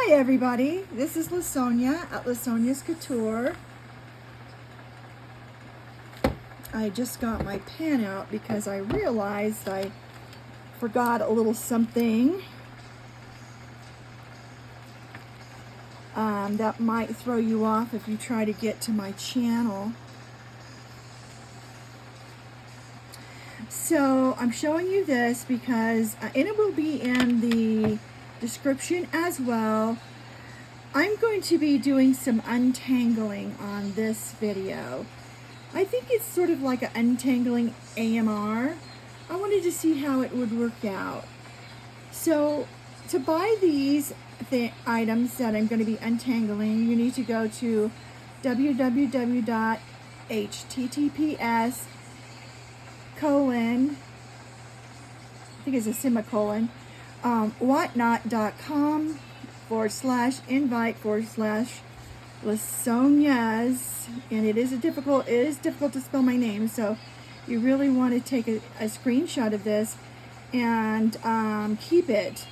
Hi everybody, this is LaSonja at LaSonjas Couture. I just got my pen out because I realized I forgot a little something that might throw you off if you try to get to my channel. So I'm showing you this because, and it will be in the description as well, I'm going to be doing some untangling on this video. I think it's sort of like an untangling AMR. I wanted to see how it would work out. So to buy these items that I'm going to be untangling, you need to go to www.https:// I think it's a semicolon, whatnot.com/invite/LaSonjas, and it is difficult to spell my name, so you really want to take a screenshot of this and keep it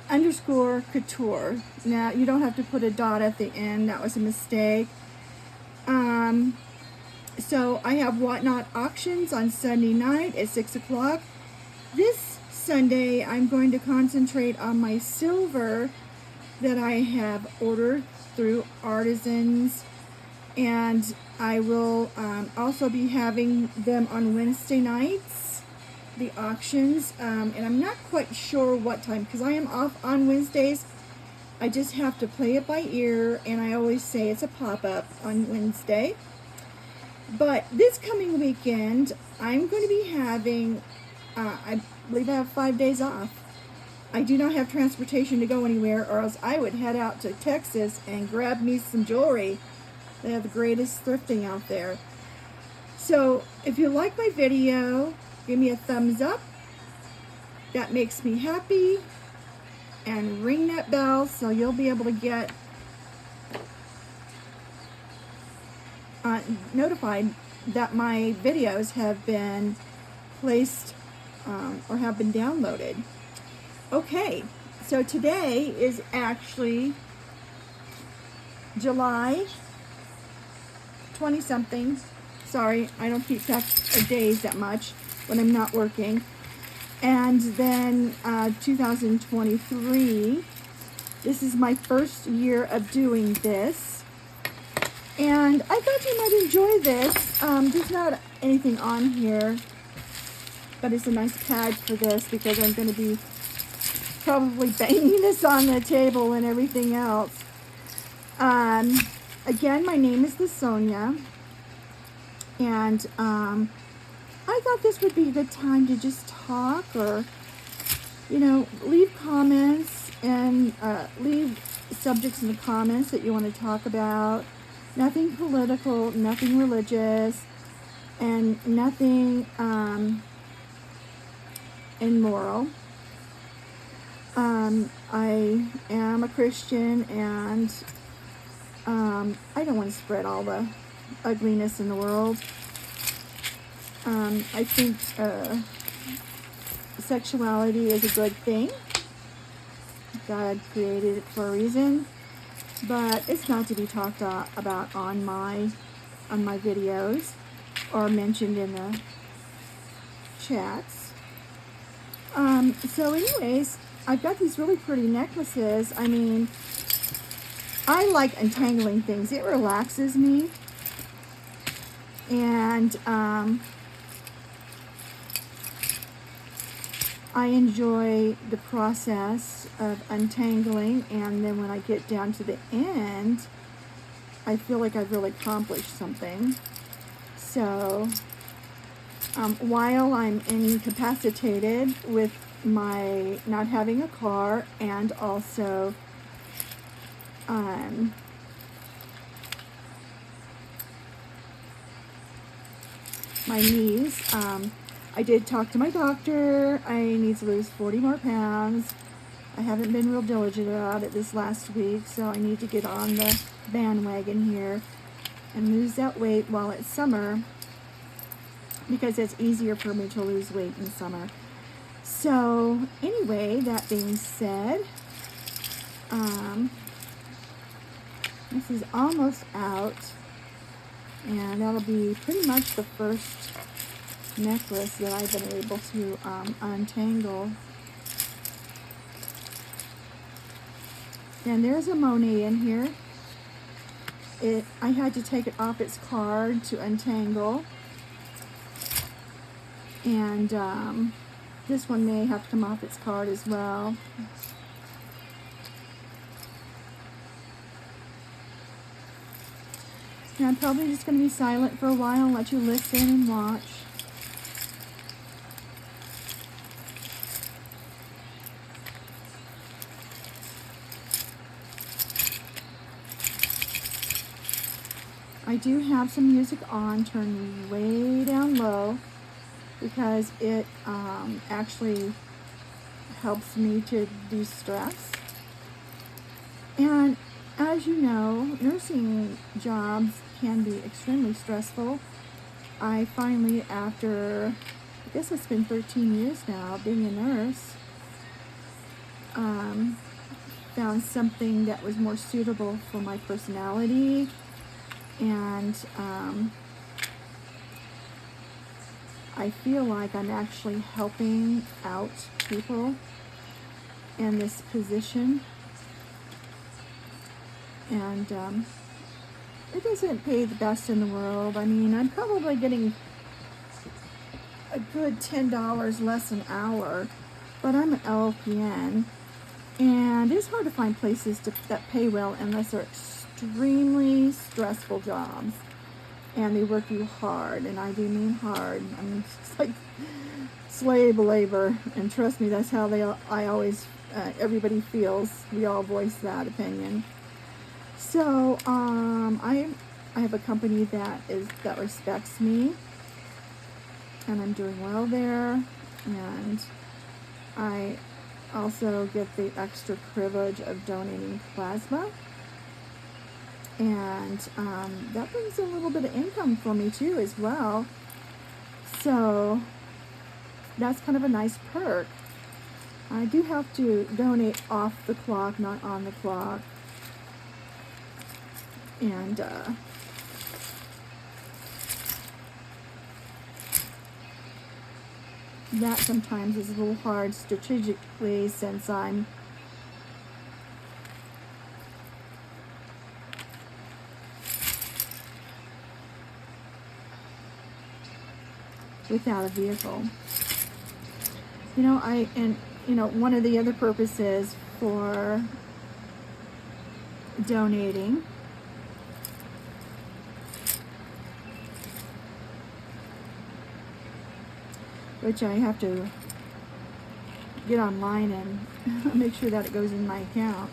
_couture. Now you don't have to put a dot at the end, that was a mistake. So I have Whatnot auctions on Sunday night at 6 o'clock. This Sunday I'm going to concentrate on my silver that I have ordered through Artisans, and I will also be having them on Wednesday nights, the auctions, and I'm not quite sure what time because I am off on Wednesdays. I just have to play it by ear, and I always say it's a pop-up on Wednesday. But this coming weekend I'm going to be having I believe I have 5 days off. I do not have transportation to go anywhere, or else I would head out to Texas and grab me some jewelry. They have the greatest thrifting out there. So if you like my video, give me a thumbs up. That makes me happy. And ring that bell so you'll be able to get notified that my videos have been placed or have been downloaded. Okay, so today is actually July 20-something. Sorry, I don't keep track of days that much when I'm not working. And then 2023. This is my first year of doing this. And I thought you might enjoy this. There's not anything on here, but it's a nice pad for this because I'm going to be probably banging this on the table and everything else. Again, my name is LaSonja, and I thought this would be a good time to just talk, or leave comments and leave subjects in the comments that you want to talk about. Nothing political, nothing religious, and nothing immoral. I am a Christian, and I don't want to spread all the ugliness in the world. I think sexuality is a good thing. God created it for a reason, but it's not to be talked about on my videos or mentioned in the chats. So anyways, I've got these really pretty necklaces. I mean, I like untangling things. It relaxes me. And I enjoy the process of untangling, and then when I get down to the end, I feel like I've really accomplished something. So while I'm incapacitated with my not having a car, and also my knees, I did talk to my doctor. I need to lose 40 more pounds. I haven't been real diligent about it this last week, so I need to get on the bandwagon here and lose that weight while it's summer, because it's easier for me to lose weight in summer. So anyway, that being said, is almost out, and that'll be pretty much the first necklace that I've been able to untangle. And there's a Monet in here. I had to take it off its card to untangle, and this one may have to come off its card as well. And I'm probably just going to be silent for a while and let you listen and watch. I do have some music on, turned way down low, because it actually helps me to de-stress. And as you know, nursing jobs can be extremely stressful. I finally, after, I guess it's been 13 years now being a nurse, found something that was more suitable for my personality. And I feel like I'm actually helping out people in this position. And it doesn't pay the best in the world. I mean, I'm probably getting a good $10 less an hour, but I'm an LPN, and it's hard to find places that pay well unless they're extremely stressful jobs, and they work you hard, and I do mean hard. I mean, it's like slave labor, and trust me, that's how I always, everybody feels. We all voice that opinion. So I have a company that respects me, and I'm doing well there, and I also get the extra privilege of donating plasma. And that brings a little bit of income for me too as well. So that's kind of a nice perk. I do have to donate off the clock, not on the clock. And that sometimes is a little hard strategically, since I'm without a vehicle. You know, one of the other purposes for donating which I have to get online and make sure that it goes in my account.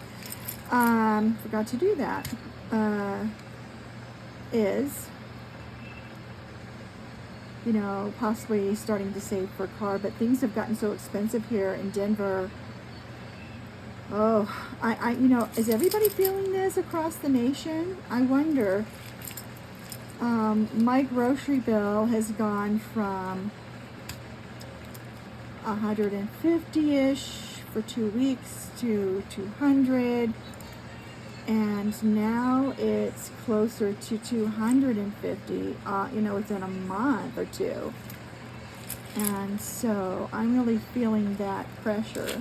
Forgot to do that. Is, you know, possibly starting to save for a car, but things have gotten so expensive here in Denver. Oh, you know, is everybody feeling this across the nation? I wonder. My grocery bill has gone from 150-ish for 2 weeks to 200, and now it's closer to 250, you know, within a month or two. And so I'm really feeling that pressure.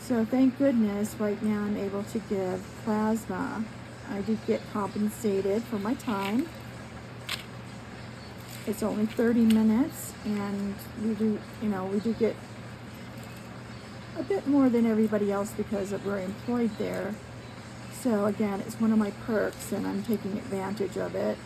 So thank goodness right now I'm able to give plasma. I do get compensated for my time. It's only 30 minutes, and we do get a bit more than everybody else because we're employed there. So again, it's one of my perks, and I'm taking advantage of it.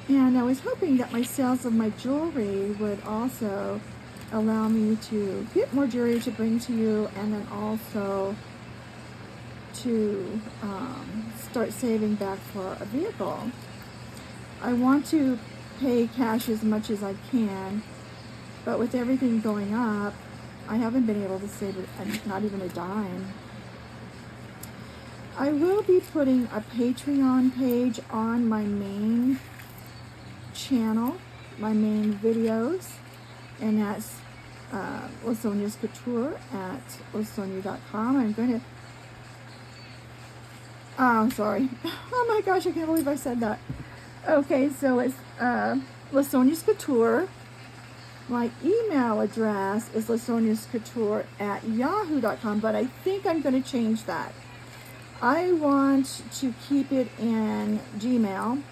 And I was hoping that my sales of my jewelry would also allow me to get more jewelry to bring to you, and then also to start saving back for a vehicle. I want to pay cash as much as I can, but with everything going up, I haven't been able to save not even a dime. I will be putting a Patreon page on my main channel, my main videos, and that's LaSonjas Couture at LaSonja.com. I'm going to, oh, sorry. Oh my gosh, I can't believe I said that. Okay, so it's LaSonjas Couture. My email address is LaSonjasCouture at yahoo.com, but I think I'm going to change that. I want to keep it in Gmail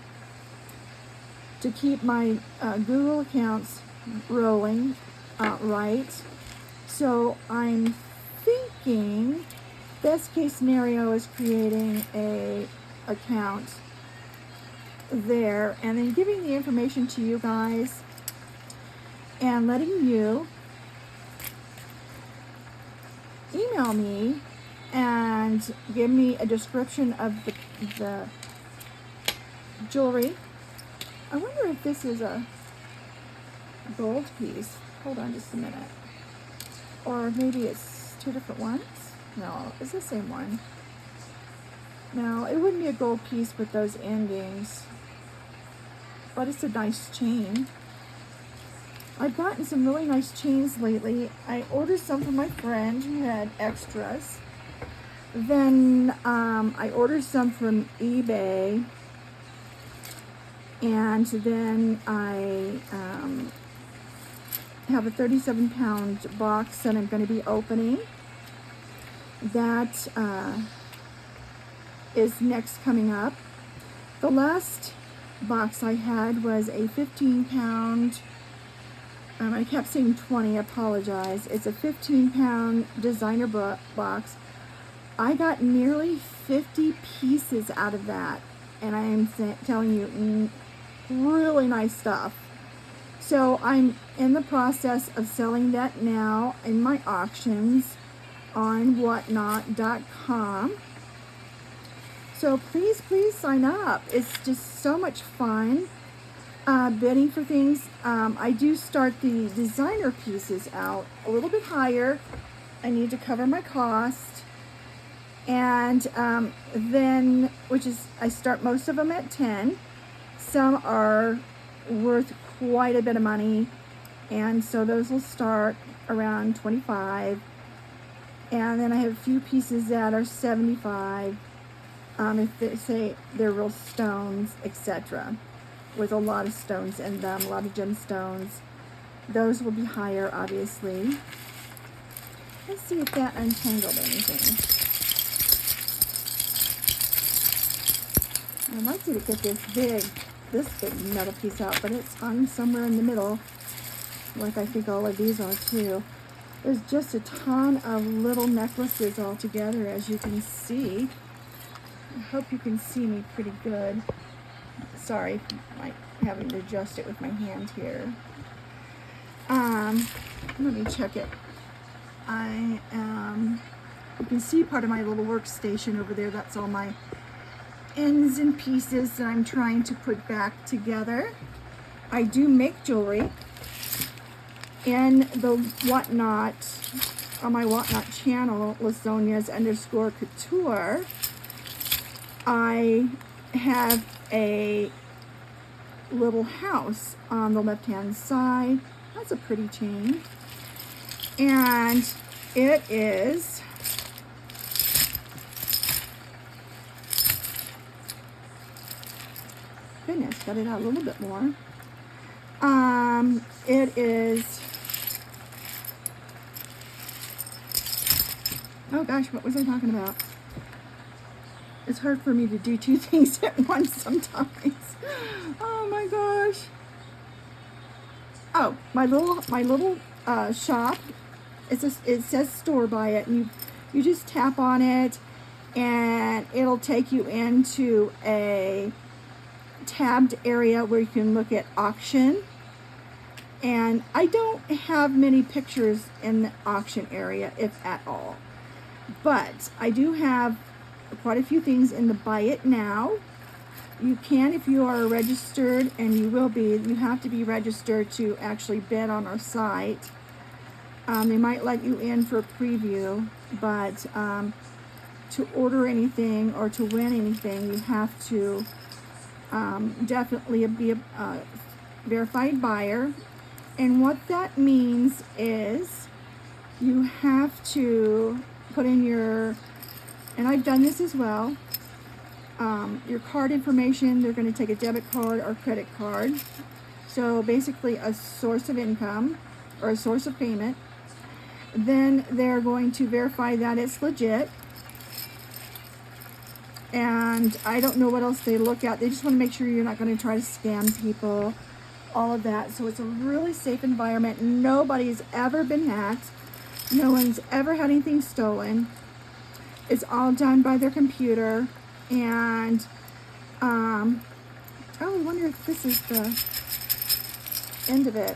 to keep my Google accounts rolling right. So I'm thinking best case scenario is creating a account there and then giving the information to you guys and letting you email me and give me a description of the jewelry. I wonder if this is a gold piece. Hold on just a minute. Or maybe it's two different ones? No, it's the same one. No, it wouldn't be a gold piece with those endings. But it's a nice chain. I've gotten some really nice chains lately. I ordered some from my friend who had extras. Then I ordered some from eBay. And then I have a 37-pound box that I'm going to be opening. That is next coming up. The last box I had was a 15-pound, I kept saying 20, I apologize. It's a 15-pound designer box. I got nearly 50 pieces out of that. And I am telling you, really nice stuff. So I'm in the process of selling that now in my auctions on whatnot.com. So please sign up. It's just so much fun bidding for things. I do start the designer pieces out a little bit higher. I need to cover my cost. And then, I start most of them at 10. Some are worth quite a bit of money, and so those will start around 25. And then I have a few pieces that are 75. If they say they're real stones, etc., with a lot of stones in them, a lot of gemstones, those will be higher, obviously. Let's see if that untangled anything. I'd like you to get this big metal piece out, but it's hung somewhere in the middle, like I think all of these are too. There's just a ton of little necklaces all together, as you can see. I hope you can see me pretty good. Sorry, I'm having to adjust it with my hand here. Let me check it. You can see part of my little workstation over there. That's all my ends and pieces that I'm trying to put back together. I do make jewelry. In the Whatnot, on my Whatnot channel, LaSonjas_Couture, I have a little house on the left-hand side. That's a pretty chain. And it is goodness, got it out a little bit more. It is, oh gosh, what was I talking about? It's hard for me to do two things at once sometimes. Oh my gosh. Oh, my little shop. It says store by it, and you just tap on it, and it'll take you into a tabbed area where you can look at auction. And I don't have many pictures in the auction area, if at all, but I do have quite a few things in the buy it now. You can, if you are registered, and you will be, you have to be registered to actually bid on our site. They might let you in for a preview, but to order anything or to win anything, you have to definitely be a verified buyer And what that means is you have to put in your, and I've done this as well, your card information. They're going to take a debit card or credit card. So basically a source of income or a source of payment. Then they're going to verify that it's legit. And I don't know what else they look at. They just want to make sure you're not going to try to scam people, all of that. So it's a really safe environment. Nobody's ever been hacked. No one's ever had anything stolen. It's all done by their computer. And I wonder if this is the end of it.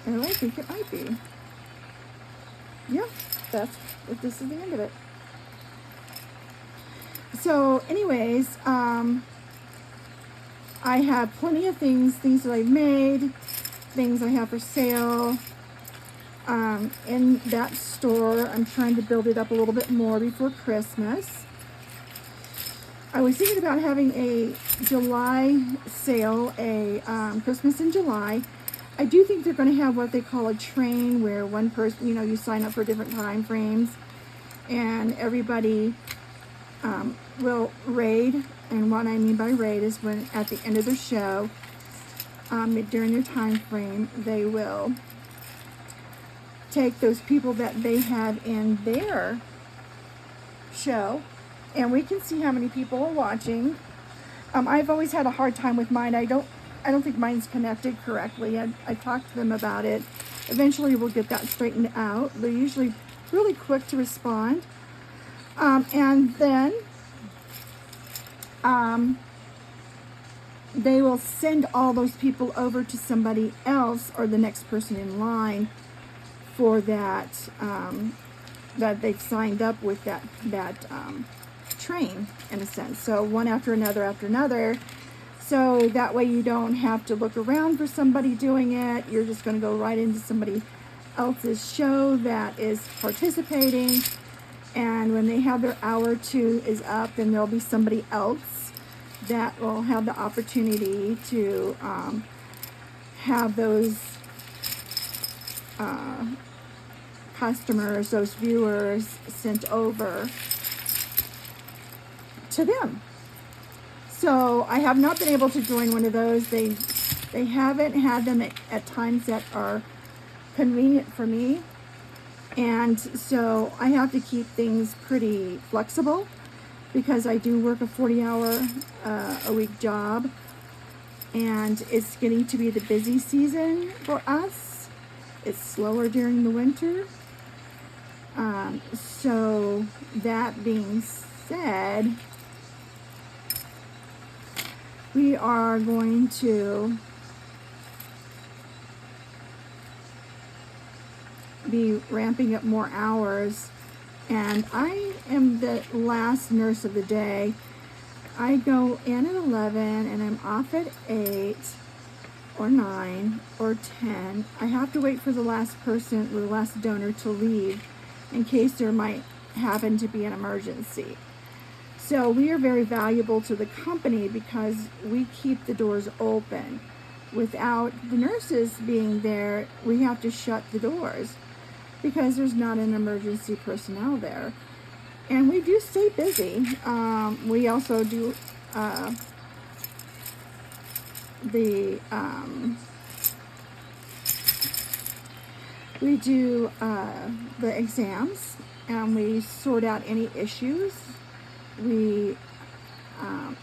And I think it might be. Yeah, this is the end of it. So anyways, I have plenty of things that I've made, things I have for sale. In that store, I'm trying to build it up a little bit more before Christmas. I was thinking about having a July sale, a Christmas in July. I do think they're going to have what they call a train, where one person, you sign up for different time frames, and everybody will raid. And what I mean by raid is when at the end of the show, during their time frame, they will take those people that they have in their show, and we can see how many people are watching. I've always had a hard time with mine. I don't think mine's connected correctly. I talked to them about it. Eventually we'll get that straightened out. They're usually really quick to respond. And then they will send all those people over to somebody else or the next person in line for that, that they've signed up with that train, in a sense. So one after another. So that way you don't have to look around for somebody doing it. You're just going to go right into somebody else's show that is participating. And when they have their hour or two is up, then there'll be somebody else that will have the opportunity to have those customers, those viewers, sent over to them. So I have not been able to join one of those. They haven't had them at times that are convenient for me. And so I have to keep things pretty flexible because I do work a 40-hour a week job, and it's getting to be the busy season for us. It's slower during the winter. So that being said, we are going to be ramping up more hours, and I am the last nurse of the day. I go in at 11 and I'm off at 8 or 9 or 10. I have to wait for the last person, the last donor to leave in case there might happen to be an emergency. So we are very valuable to the company because we keep the doors open. Without the nurses being there, we have to shut the doors because there's not an emergency personnel there. And we do stay busy. We also do the exams, and we sort out any issues. We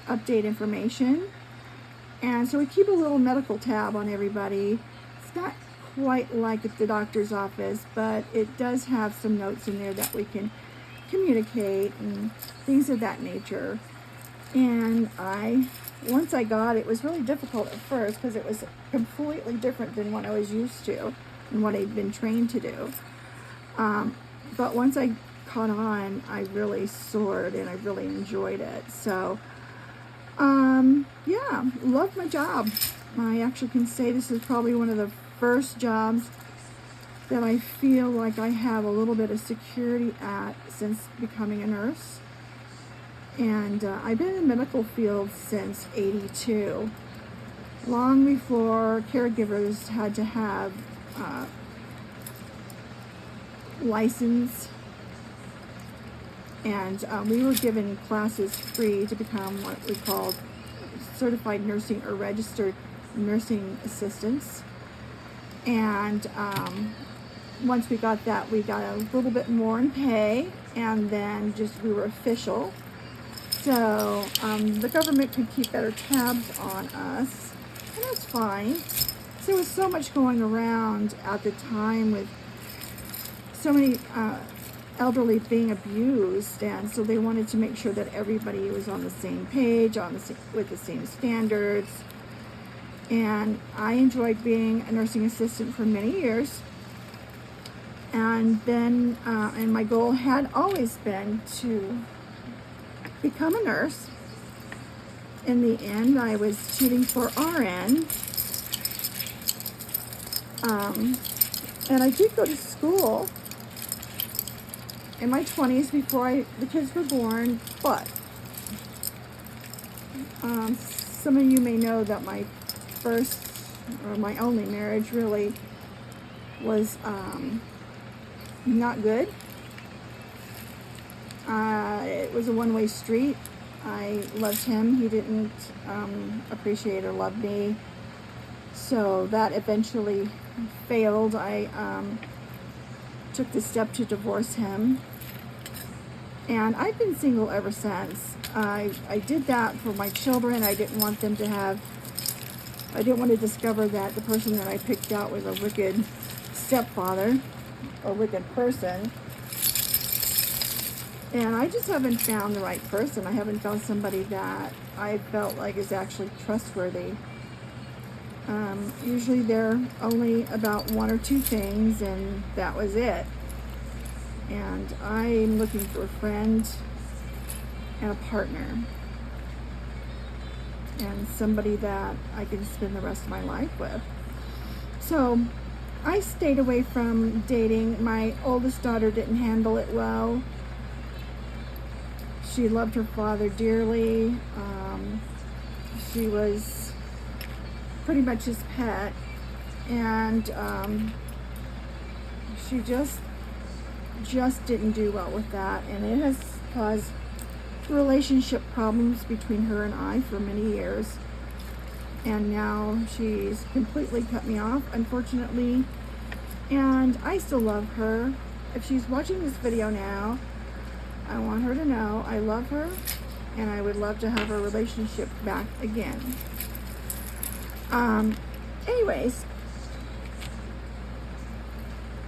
update information, and so we keep a little medical tab on everybody. It's not quite like at the doctor's office, but it does have some notes in there that we can communicate and things of that nature. And once I got it, it was really difficult at first because it was completely different than what I was used to and what I'd been trained to do. But once I caught on, I really soared and I really enjoyed it. So, yeah, love my job. I actually can say this is probably one of the first jobs that I feel like I have a little bit of security at since becoming a nurse. And I've been in the medical field since '82. long before caregivers had to have license, and we were given classes free to become what we called certified nursing or registered nursing assistants. And once we got that, we got a little bit more in pay, and then just we were official. So the government could keep better tabs on us, and that's fine. So there was so much going around at the time with so many elderly being abused, and so they wanted to make sure that everybody was on the same page, with the same standards. And I enjoyed being a nursing assistant for many years. And then, and my goal had always been to become a nurse. In the end, I was shooting for RN. And I did go to school in my 20s before the kids were born, but some of you may know that my first, or my only marriage really was not good. It was a one-way street. I loved him. He didn't appreciate or love me. So that eventually failed. I took the step to divorce him. And I've been single ever since. I did that for my children. I didn't want them to I didn't want to discover that the person that I picked out was a wicked stepfather, a wicked person. And I just haven't found the right person. I haven't found somebody that I felt like is actually trustworthy. Usually they're only about one or two things, and that was it. And I'm looking for a friend and a partner, and somebody that I can spend the rest of my life with. So I stayed away from dating. My oldest daughter didn't handle it well. She loved her father dearly. She was pretty much his pet, and she just didn't do well with that, and it has caused relationship problems between her and I for many years. And now she's completely cut me off, unfortunately, and I still love her. If she's watching this video now, I want her to know I love her, and I would love to have our relationship back again. Anyways,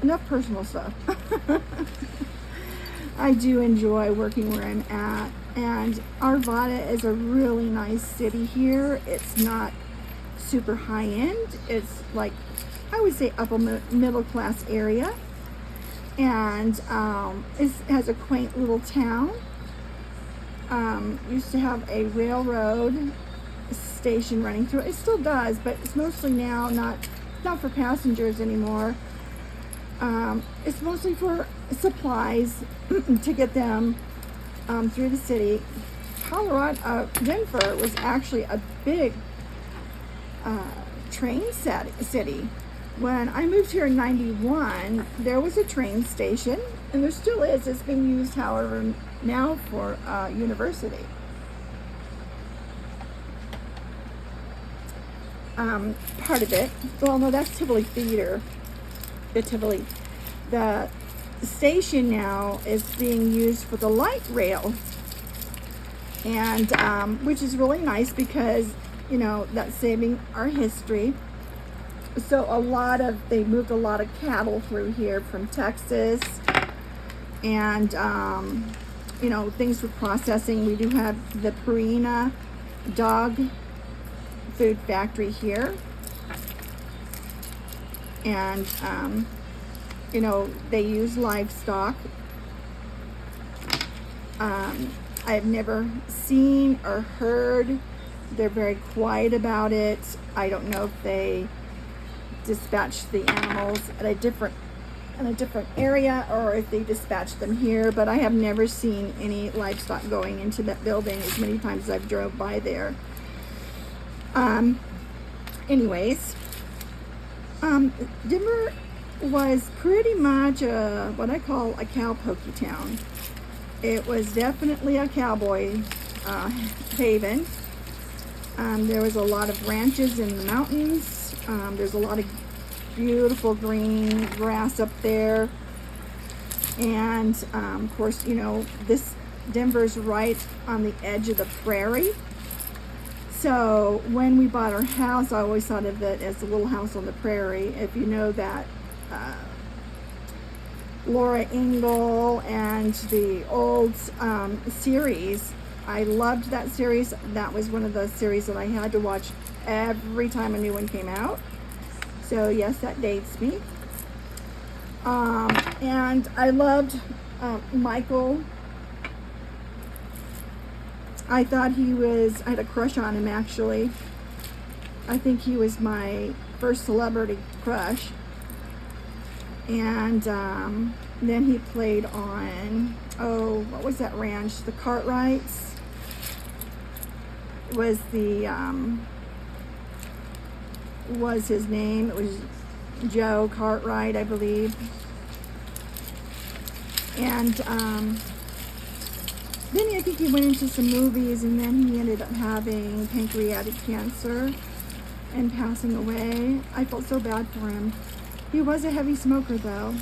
enough personal stuff. I do enjoy working where I'm at, and Arvada is a really nice city here. It's not super high end. It's like, I would say, upper middle class area, and it has a quaint little town. Used to have a railroad station running through it. It still does, but it's mostly now not for passengers anymore. It's mostly for supplies to get them through the city. Denver was actually a big train city. When I moved here in '91, there was a train station, and there still is. It's being used, however, now for university. Part of it, well, no, that's Tivoli Theater. The station now is being used for the light rail, and which is really nice because, you know, that's saving our history. So they moved a lot of cattle through here from Texas, and you know, things for processing. We do have the Purina dog food factory here, and you know, they use livestock. I've never seen or heard. They're very quiet about it. I don't know if they dispatch the animals at a different area, or if they dispatch them here, but I have never seen any livestock going into that building as many times as I've drove by there. Anyways, Denver was pretty much what I call a cow pokey town. It was definitely a cowboy haven. There was a lot of ranches in the mountains. There's a lot of beautiful green grass up there. And of course, you know, this Denver's right on the edge of the prairie. So when we bought our house, I always thought of it as a little house on the prairie. If you know that Laura Ingalls and the old series, I loved that series. That was one of those series that I had to watch every time a new one came out. So yes, that dates me. And I loved Michael. I thought I had a crush on him, actually. I think he was my first celebrity crush. And then he played on, what was that ranch? The Cartwrights was was his name. It was Joe Cartwright, I believe. And then I think he went into some movies, and then he ended up having pancreatic cancer and passing away. I felt so bad for him. He was a heavy smoker, though.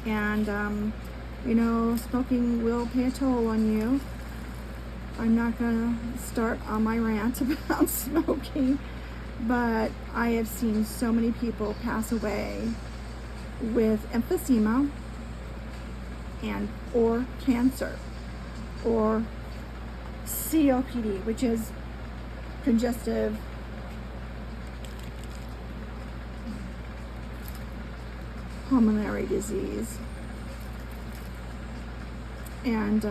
And, you know, smoking will pay a toll on you. I'm not going to start on my rant about smoking, but I have seen so many people pass away with emphysema or cancer, or COPD, which is congestive pulmonary disease. And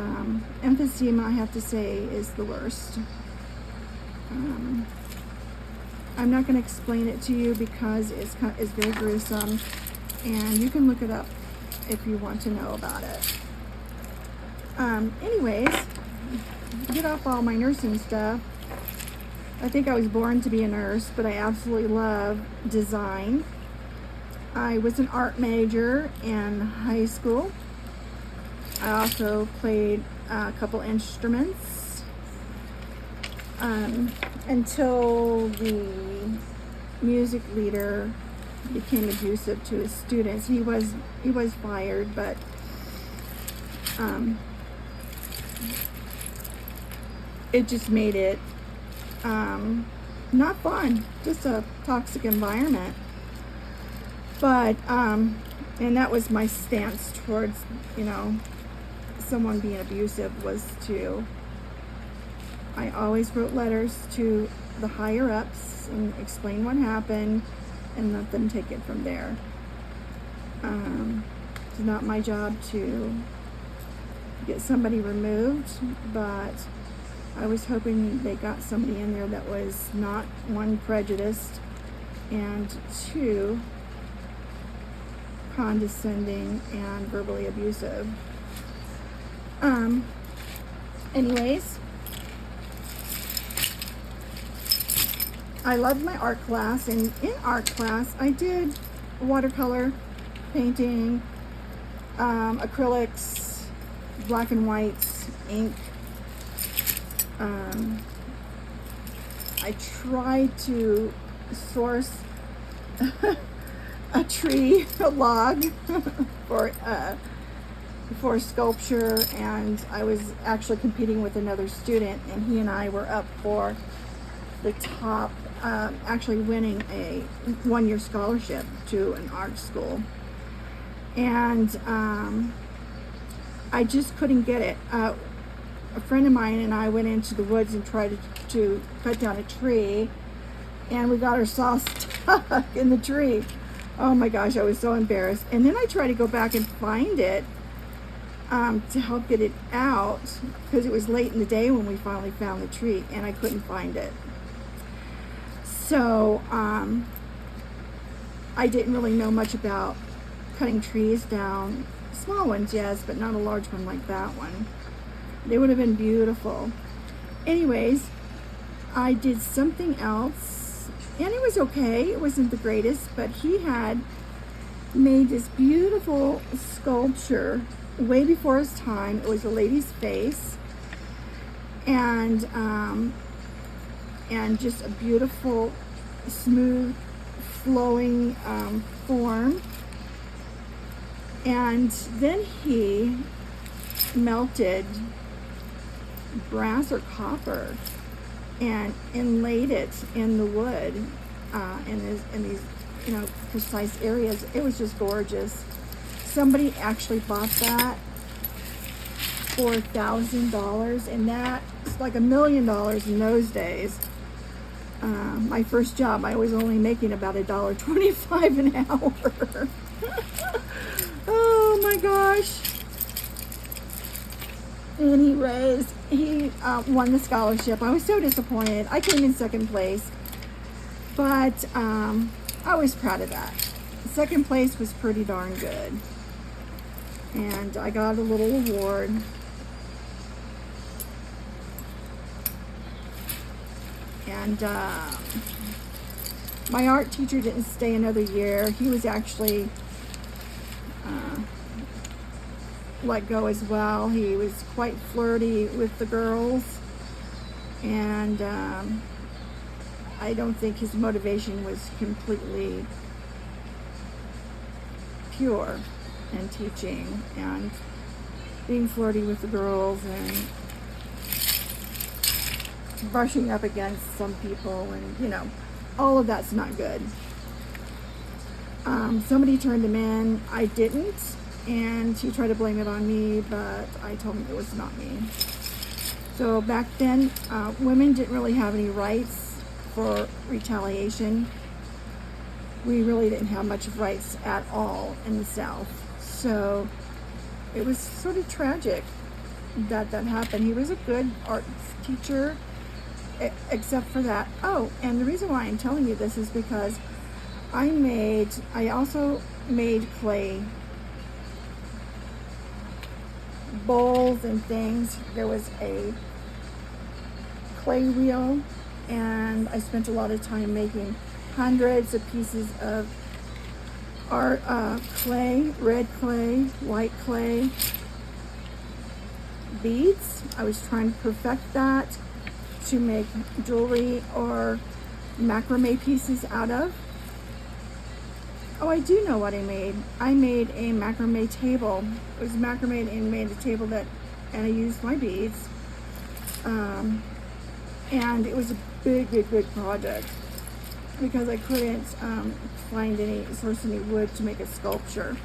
emphysema, I have to say, is the worst. I'm not going to explain it to you because it's very gruesome, and you can look it up if you want to know about it. Anyways, get off all my nursing stuff. I think I was born to be a nurse, but I absolutely love design. I was an art major in high school. I also played a couple instruments until the music leader became abusive to his students. He was fired, but it just made it not fun, just a toxic environment. But and that was my stance towards, you know, someone being abusive, was I always wrote letters to the higher ups and explain what happened and let them take it from there. It's not my job to get somebody removed, but I was hoping they got somebody in there that was not, one, prejudiced, and two, condescending and verbally abusive. Anyways, I loved my art class, and in art class I did watercolor painting, acrylics, black and whites, ink. I tried to source a tree, a log for sculpture, and I was actually competing with another student, and he and I were up for the top, actually winning a one-year scholarship to an art school. And I just couldn't get it. A friend of mine and I went into the woods and tried to cut down a tree, and we got our saw stuck in the tree. Oh my gosh, I was so embarrassed. And then I tried to go back and find it to help get it out, because it was late in the day when we finally found the tree, and I couldn't find it. So I didn't really know much about cutting trees down. Small ones, yes, but not a large one like that one. They would have been beautiful. Anyways, I did something else And it was okay. It wasn't the greatest, but he had made this beautiful sculpture way before his time. It was a lady's face, and just a beautiful, smooth, flowing form. And then he melted brass or copper and inlaid it in the wood in these precise areas. It was just gorgeous. Somebody actually bought that for $1,000, and that's like $1 million in those days. My first job, I was only making about $1.25 an hour. Oh my gosh. And he won the scholarship. I was so disappointed. I came in second place, but I was proud of that. Second place was pretty darn good. And I got a little award. And my art teacher didn't stay another year. He was actually let go as well. He was quite flirty with the girls, and I don't think his motivation was completely pure in teaching and being flirty with the girls and brushing up against some people, and all of that's not good. Somebody turned him in. I didn't, and he tried to blame it on me, but I told him it was not me. So back then, women didn't really have any rights for retaliation. We really didn't have much rights at all in the South. So it was sort of tragic that happened. He was a good art teacher, except for that. Oh, and the reason why I'm telling you this is because I also made clay bowls and things. There was a clay wheel, and I spent a lot of time making hundreds of pieces of art, clay, red clay, white clay, beads. I was trying to perfect that to make jewelry or macrame pieces out of. Oh, I do know what I made. I made a macrame table. It was macrame and made a table and I used my beads. And it was a big project because I couldn't source any wood to make a sculpture.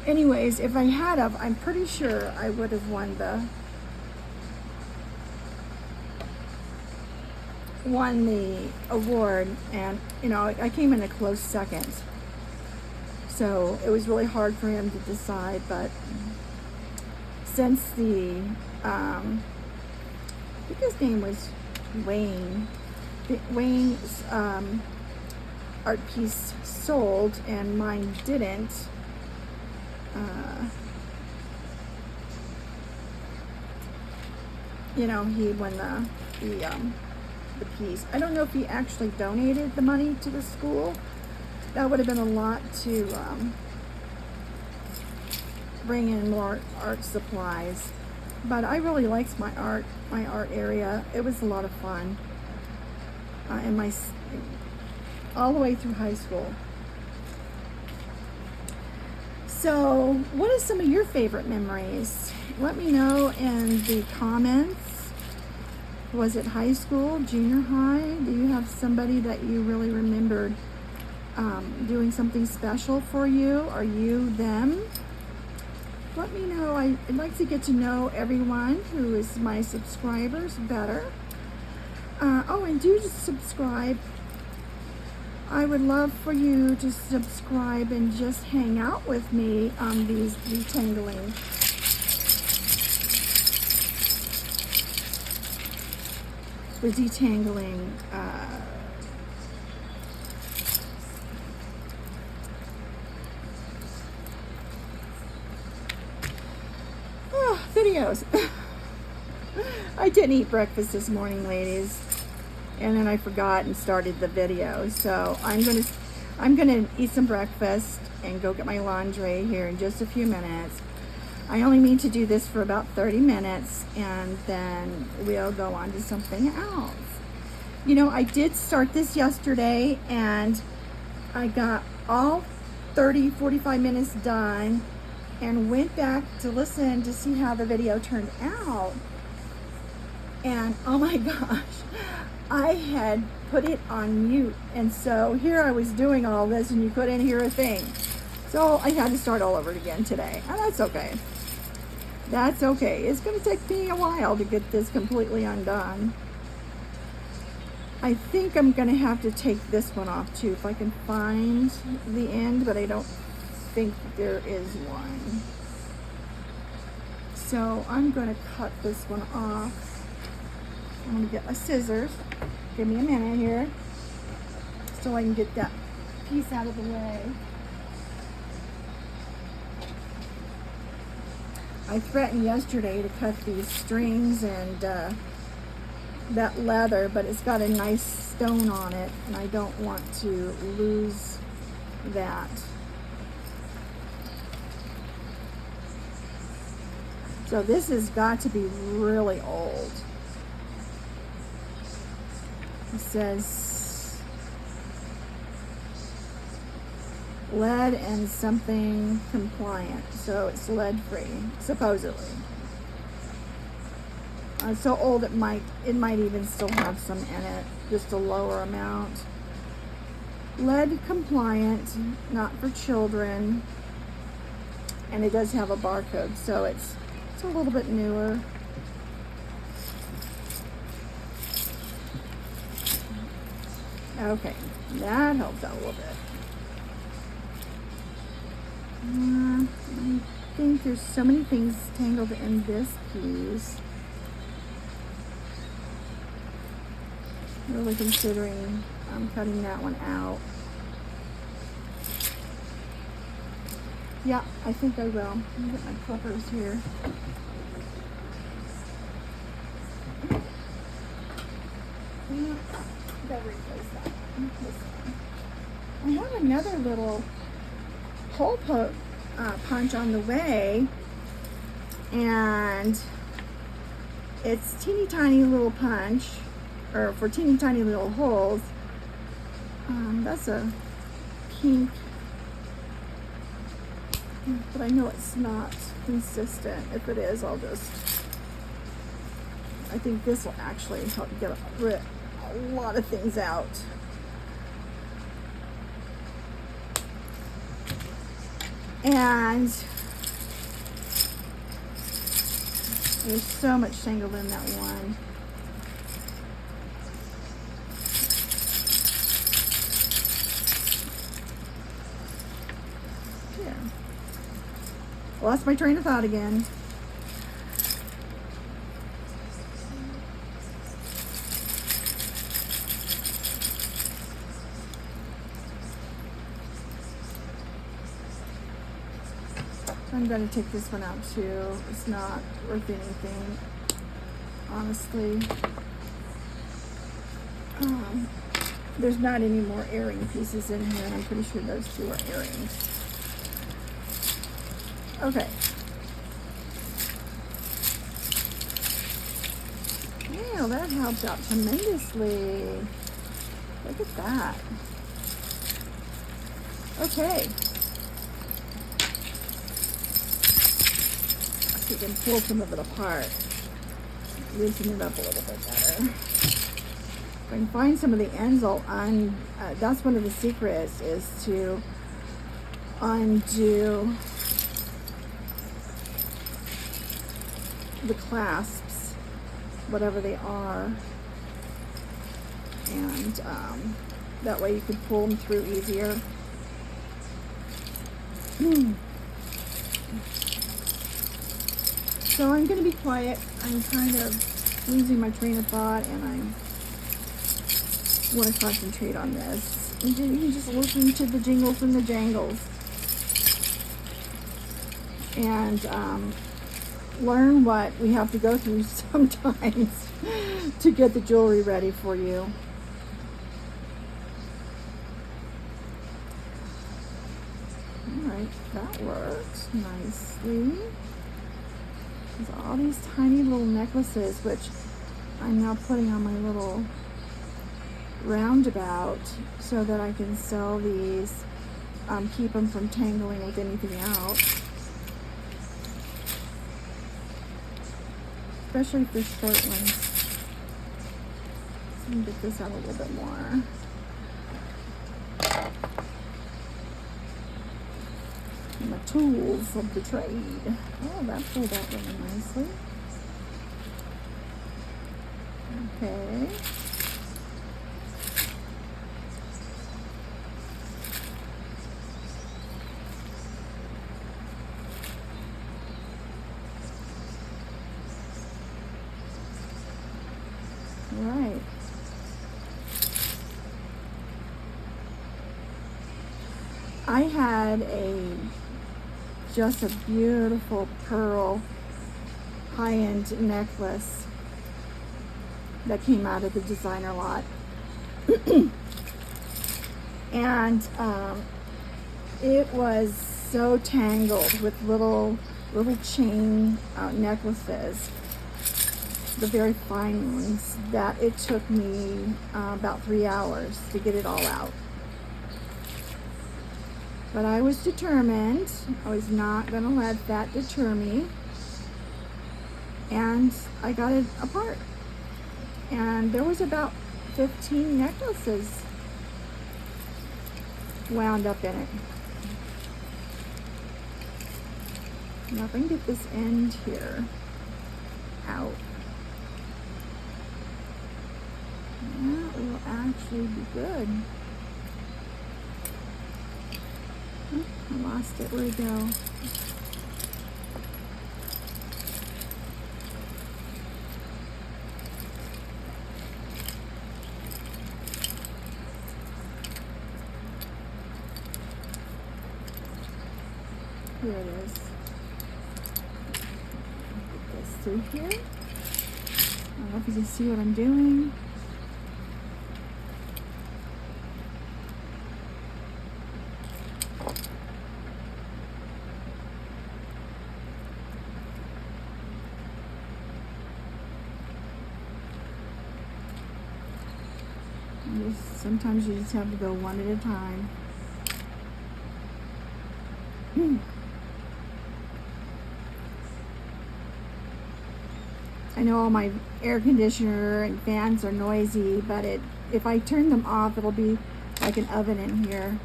Anyways, if I had of, I'm pretty sure I would have won the award, and I came in a close second, so it was really hard for him to decide. But since I think his name was Wayne's art piece sold and mine didn't, he won the piece. I don't know if he actually donated the money to the school. That would have been a lot to bring in more art supplies. But I really liked my art area. It was a lot of fun. All the way through high school. So, what are some of your favorite memories? Let me know in the comments. Was it high school, junior high? Do you have somebody that you really remembered doing something special for you? Are you them? Let me know. I'd like to get to know everyone who is my subscribers better. And do subscribe. I would love for you to subscribe and just hang out with me on these detangling videos. I didn't eat breakfast this morning, ladies. and then I forgot and started the video. So I'm gonna eat some breakfast and go get my laundry here in just a few minutes. I only mean to do this for about 30 minutes, and then we'll go on to something else. You know, I did start this yesterday, and I got all 45 minutes done and went back to listen to see how the video turned out. And oh my gosh, I had put it on mute, and so here I was doing all this and you couldn't hear a thing. So I had to start all over again today, and that's okay. That's okay. It's going to take me a while to get this completely undone. I think I'm going to have to take this one off too if I can find the end, but I don't think there is one. So I'm going to cut this one off. I'm going to get my scissors. Give me a minute here so I can get that piece out of the way. I threatened yesterday to cut these strings and that leather, but it's got a nice stone on it, and I don't want to lose that. So this has got to be really old. It says lead and something compliant, so it's lead free, supposedly. So old it might even still have some in it, just a lower amount. Lead compliant, not for children, and it does have a barcode, so it's a little bit newer. Okay, that helps out a little bit. I think there's so many things tangled in this piece. Really considering cutting that one out. Yeah, I think I will. Let me get my clippers here. Gotta replace that. I have another little hole punch on the way, and it's teeny tiny little punch, or for teeny tiny little holes. That's a pink, but I know it's not consistent. If it is, I think this will actually help get a lot of things out. And there's so much tangled in that one. There. Lost my train of thought again. I'm going to take this one out too. It's not worth anything, honestly. There's not any more earring pieces in here, and I'm pretty sure those two are earrings. Okay. Yeah, that helped out tremendously. Look at that. Okay. You can pull some of it apart, loosen it up a little bit better. If I can find some of the ends, that's one of the secrets, is to undo the clasps, whatever they are, and that way you can pull them through easier. So I'm going to be quiet. I'm kind of losing my train of thought, and I want to concentrate on this. And you can just listen to the jingles and the jangles, and learn what we have to go through sometimes to get the jewelry ready for you. Alright, that works nicely. There's all these tiny little necklaces, which I'm now putting on my little roundabout so that I can sell these, keep them from tangling with anything else. Especially if they're short ones. Let me get this out a little bit more. And the tools of the trade. Oh, that pulled out really nicely. Okay. Right. I had just a beautiful pearl high-end necklace that came out of the designer lot. And it was so tangled with little chain necklaces, the very fine ones, that it took me about 3 hours to get it all out. But I was determined. I was not going to let that deter me. And I got it apart. And there was about 15 necklaces wound up in it. Now if I can get this end here out, that will actually be good. I lost it. Where'd it go? Here it is. Put this through here. I don't know if you can see what I'm doing. Sometimes you just have to go one at a time. I know all my air conditioner and fans are noisy, but if I turn them off, it'll be like an oven in here.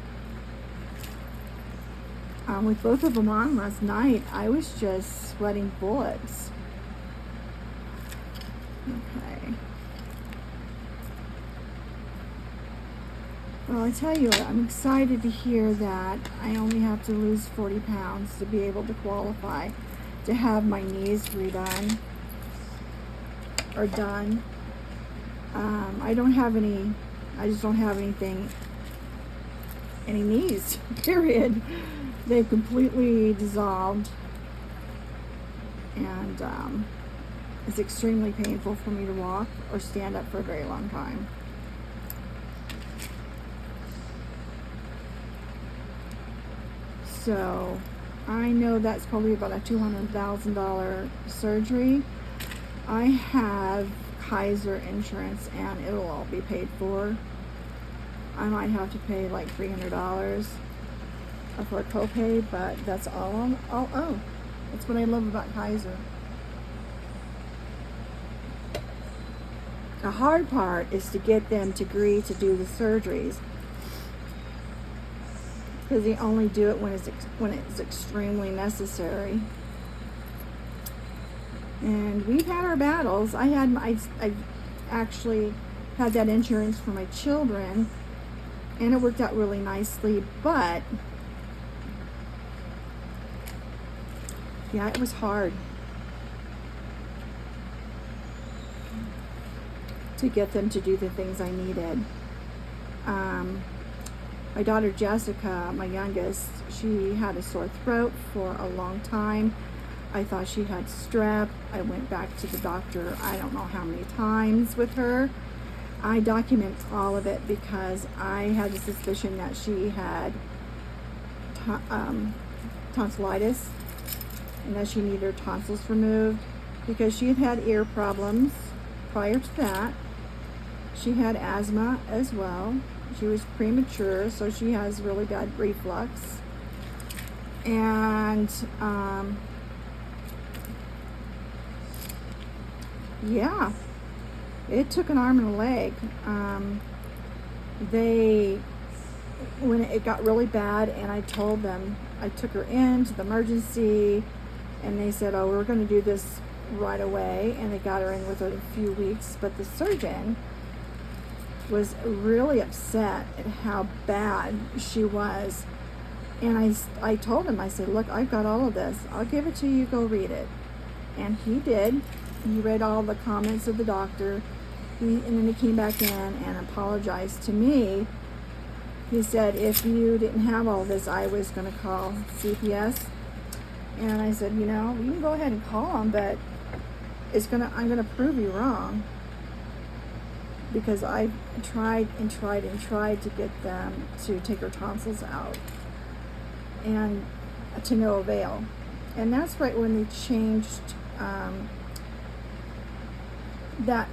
With both of them on last night, I was just sweating bullets. Okay. Well, I tell you what, I'm excited to hear that I only have to lose 40 pounds to be able to qualify to have my knees redone or done. I just don't have any knees, period. They've completely dissolved, and it's extremely painful for me to walk or stand up for a very long time. So I know that's probably about a $200,000 surgery. I have Kaiser insurance and it'll all be paid for. I might have to pay like $300 for a copay, but that's all I'll owe. That's what I love about Kaiser. The hard part is to get them to agree to do the surgeries, because they only do it when it's extremely necessary. And we've had our battles. I actually had that insurance for my children, and it worked out really nicely. But yeah, it was hard to get them to do the things I needed. My daughter Jessica, my youngest, she had a sore throat for a long time. I thought she had strep. I went back to the doctor I don't know how many times with her. I document all of it because I had a suspicion that she had tonsillitis, and that she needed her tonsils removed because she had had ear problems prior to that. She had asthma as well. She was premature, so she has really bad reflux. And yeah, it took an arm and a leg. When it got really bad, and I told them, I took her into the emergency, and they said, oh, we're going to do this right away, and they got her in within a few weeks. But the surgeon was really upset at how bad she was. And I told him, I said, look, I've got all of this. I'll give it to you. Go read it. And he did. He read all the comments of the doctor. And then he came back in and apologized to me. He said, if you didn't have all this, I was going to call CPS. And I said, you can go ahead and call them, but I'm going to prove you wrong. Because I tried to get them to take her tonsils out, and to no avail. And that's right when they changed that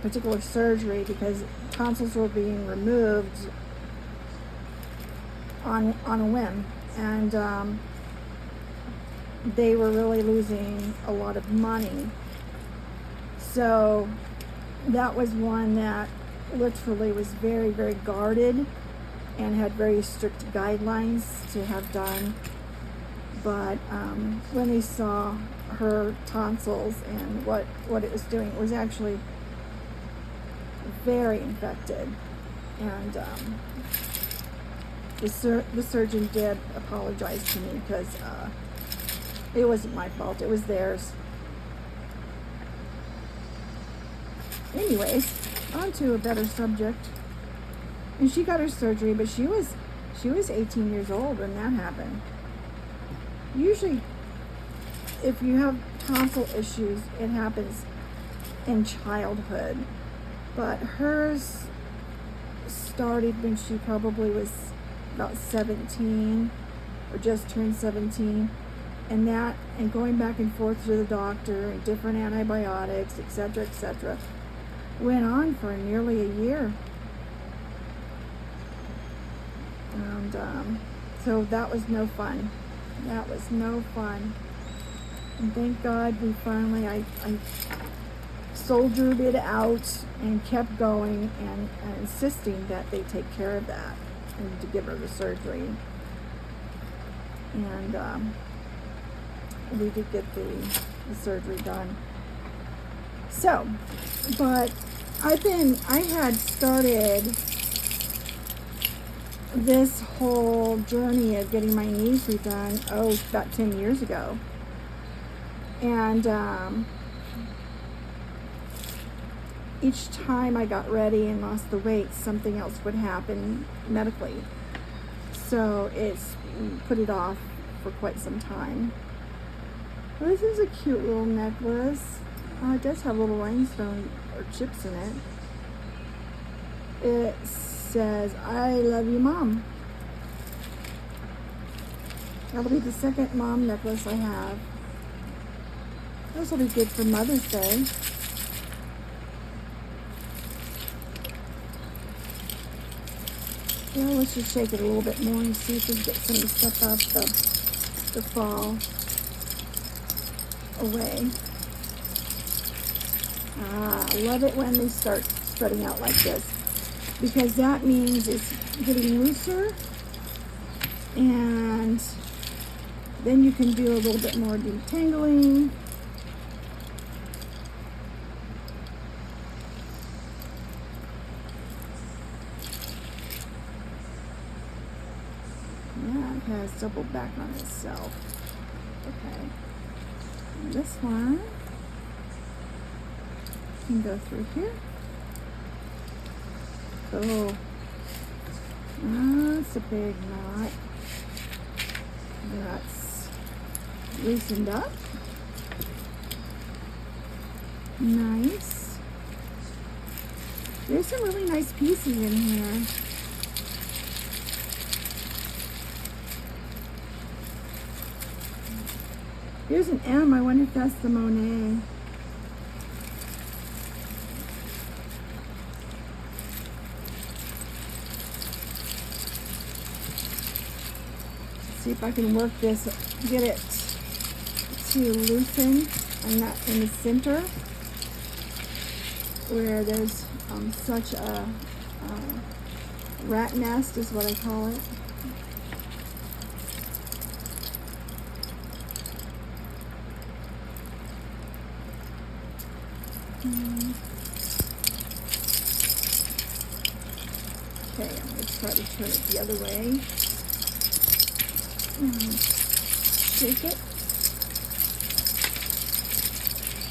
particular surgery, because tonsils were being removed on a whim, and they were really losing a lot of money. So that was one that literally was very, very guarded and had very strict guidelines to have done. But when they saw her tonsils and what it was doing, it was actually very infected. And the surgeon did apologize to me, because it wasn't my fault, it was theirs. Anyways, on to a better subject. And she got her surgery, but she was 18 years old when that happened. Usually, if you have tonsil issues, it happens in childhood. But hers started when she probably was about 17, or just turned 17. And going back and forth to the doctor, and different antibiotics, etc., went on for nearly a year. And so that was no fun. That was no fun. And thank God we finally, I soldiered it out and kept going, and insisting that they take care of that and to give her the surgery. And we did get the surgery done. So, but I had started this whole journey of getting my knees redone, about 10 years ago. And each time I got ready and lost the weight, something else would happen medically. So it's put it off for quite some time. Well, this is a cute little necklace. It does have little rhinestone or chips in it. It says, I love you, Mom. That'll be the second mom necklace I have. This will be good for Mother's Day. Well, let's just shake it a little bit more and see if we can get some of the stuff off the fall away. I love it when they start spreading out like this, because that means it's getting looser, and then you can do a little bit more detangling. Yeah, it has doubled back on itself. Okay. And this one can go through here. Oh, that's a big knot. That's loosened up. Nice. There's some really nice pieces in here. Here's an M. I wonder if that's the Monet. See if I can work this, get it to loosen. I'm not in the center where there's such a rat nest is what I call it. Okay, I'm going to try to turn it the other way. Shake it.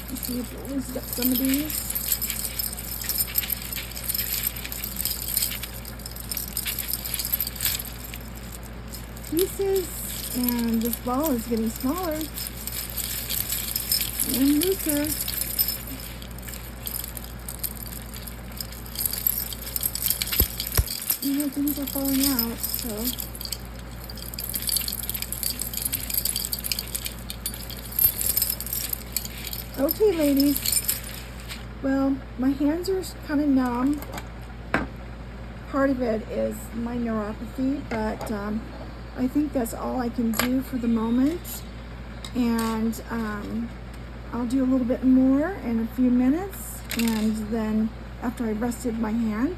Let's see if it loosens up some of these. Pieces, and this ball is getting smaller and looser. You know, things are falling out, so. Okay, ladies. Well, my hands are kind of numb. Part of it is my neuropathy, but I think that's all I can do for the moment. And I'll do a little bit more in a few minutes, and then after I rested my hand,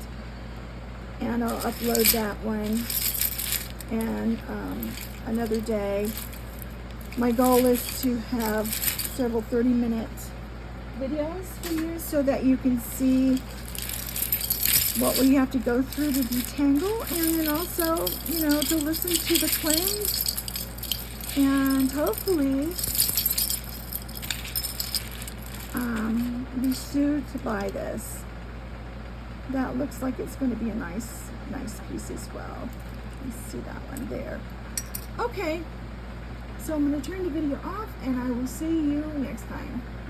and I'll upload that one and another day. My goal is to have several 30-minute videos for you so that you can see what we have to go through to detangle, and then also, you know, to listen to the claims and hopefully be sued to buy this. That looks like it's going to be a nice piece as well. You see that one there. Okay, so I'm going to turn the video off, and I will see you next time.